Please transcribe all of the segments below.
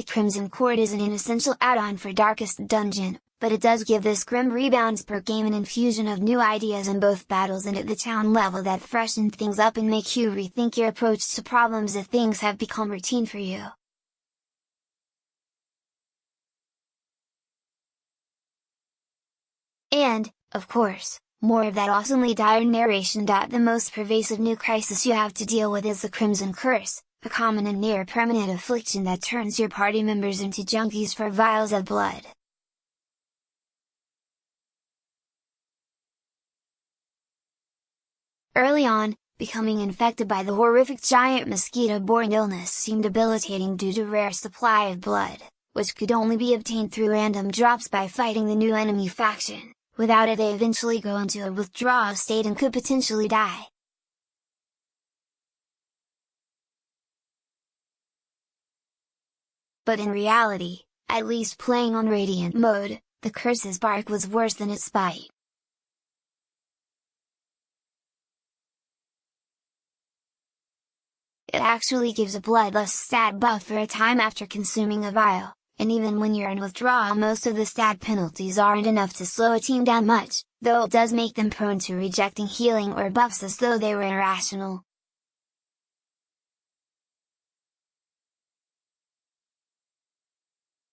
The Crimson Cord isn't an essential add-on for Darkest Dungeon, but it does give this grim rebounds per game an infusion of new ideas in both battles and at the town level that freshen things up and make you rethink your approach to problems if things have become routine for you. And, of course, more of that awesomely dire narration. The most pervasive new crisis you have to deal with is the Crimson Curse, a common and near-permanent affliction that turns your party members into junkies for vials of blood. Early on, becoming infected by the horrific giant mosquito-borne illness seemed debilitating due to rare supply of blood, which could only be obtained through random drops by fighting the new enemy faction. Without it they eventually go into a withdrawal state and could potentially die. But in reality, at least playing on Radiant mode, the curse's bark was worse than its bite. It actually gives a Bloodlust stat buff for a time after consuming a vial, and even when you're in withdrawal most of the stat penalties aren't enough to slow a team down much, though it does make them prone to rejecting healing or buffs as though they were irrational.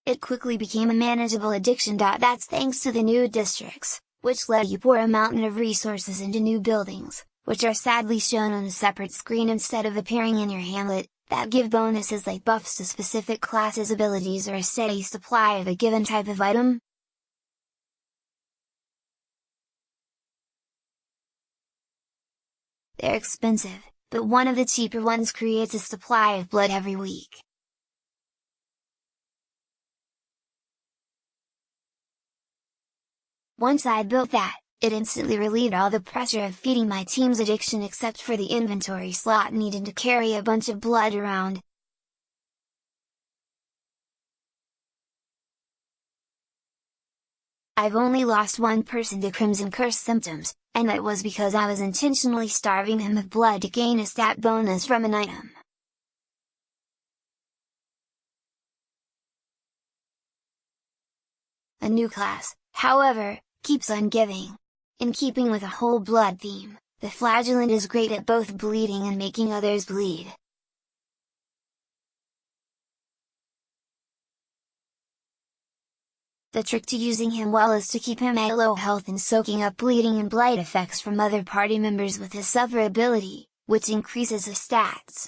It quickly became a manageable addiction. That's thanks to the new districts, which let you pour a mountain of resources into new buildings, which are sadly shown on a separate screen instead of appearing in your hamlet, that give bonuses like buffs to specific classes' abilities or a steady supply of a given type of item. They're expensive, but one of the cheaper ones creates a supply of blood every week. Once I built that, it instantly relieved all the pressure of feeding my team's addiction except for the inventory slot needing to carry a bunch of blood around. I've only lost one person to Crimson Curse symptoms, and that was because I was intentionally starving him of blood to gain a stat bonus from an item. A new class, however, keeps on giving. In keeping with a whole blood theme, the Flagellant is great at both bleeding and making others bleed. The trick to using him well is to keep him at low health and soaking up bleeding and blight effects from other party members with his suffer ability, which increases his stats.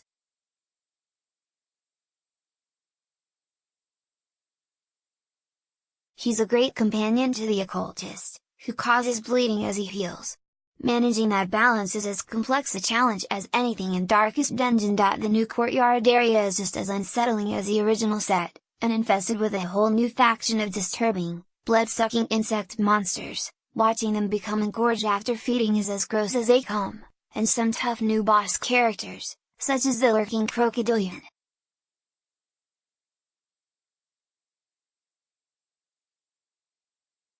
He's a great companion to the Occultist, who causes bleeding as he heals. Managing that balance is as complex a challenge as anything in Darkest Dungeon. The new Courtyard area is just as unsettling as the original set, and infested with a whole new faction of disturbing, blood-sucking insect monsters. Watching them become engorged after feeding is as gross as a comb, and some tough new boss characters, such as the lurking Crocadillian.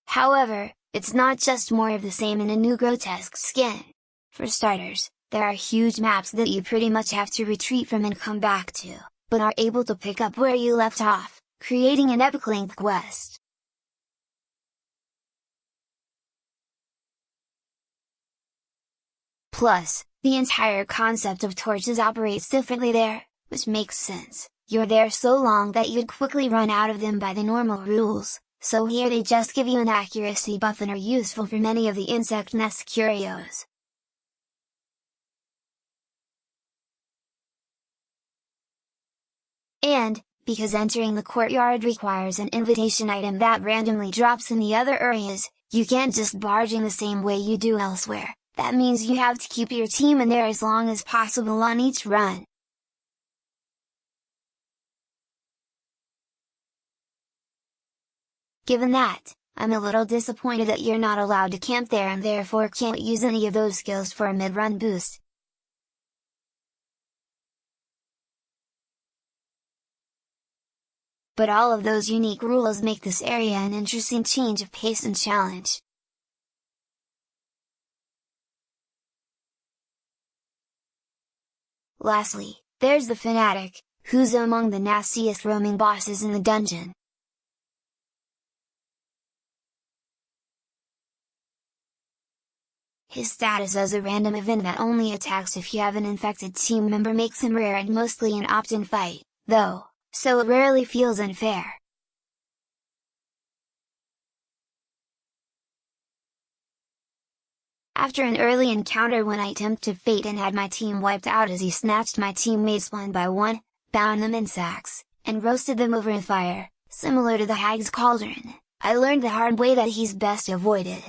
However, it's not just more of the same in a new grotesque skin. For starters, there are huge maps that you pretty much have to retreat from and come back to, but are able to pick up where you left off, creating an epic length quest. Plus, the entire concept of torches operates differently there, which makes sense. You're there so long that you'd quickly run out of them by the normal rules. So here they just give you an accuracy buff and are useful for many of the insect nest curios. And, because entering the courtyard requires an invitation item that randomly drops in the other areas, you can't just barge in the same way you do elsewhere. That means you have to keep your team in there as long as possible on each run. Given that, I'm a little disappointed that you're not allowed to camp there and therefore can't use any of those skills for a mid-run boost. But all of those unique rules make this area an interesting change of pace and challenge. Lastly, there's the Fanatic, who's among the nastiest roaming bosses in the dungeon. His status as a random event that only attacks if you have an infected team member makes him rare and mostly an opt-in fight, though, so it rarely feels unfair. After an early encounter when I tempted fate and had my team wiped out as he snatched my teammates one by one, bound them in sacks, and roasted them over a fire, similar to the Hag's Cauldron, I learned the hard way that he's best avoided.